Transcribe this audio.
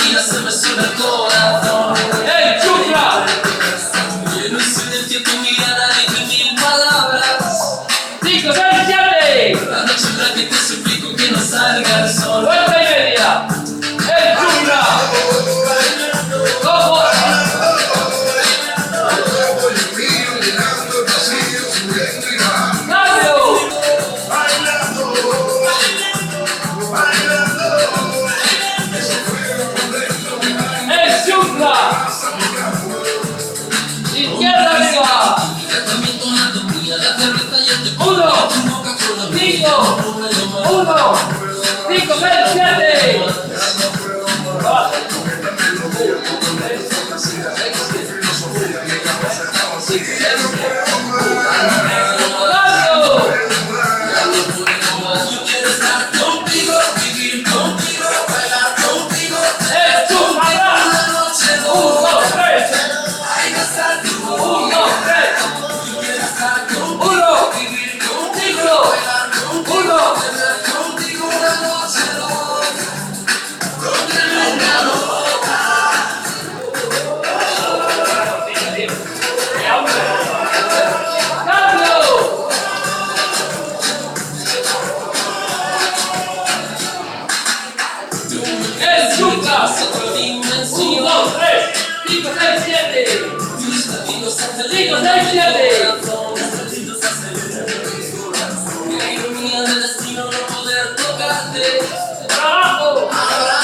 mira se me sube el corazón. ¡Ey, chufla! Lleno y silencio tu mirada y mil palabras. 5, 6, 7. La noche en la que te suplico que no salga el sol. 9:30. ¡Ey, chufla! ¿Cómo? Izquierda arriba. 1, 5, 1, 5, 6, 7. Yo quiero estar contigo, vivir contigo, bailar contigo. Una noche 1, 2, 3. hay que estar tú. 1, 2, 3. Yo quiero estar contigo, 1, vivir contigo, 5, bailar contigo. 1. Tener contigo una noche loca, con tremenda loca. ¡Cambio! ¡El chufla! Otra 1, dimensión. 2, 3, 5, 6, 7. Mis latidos aceleran 5, 6, 7. mi corazón. Mis latidos aceleran mi corazón. La ironía del destino no poder tocarte. ¡Trabajo! Ahora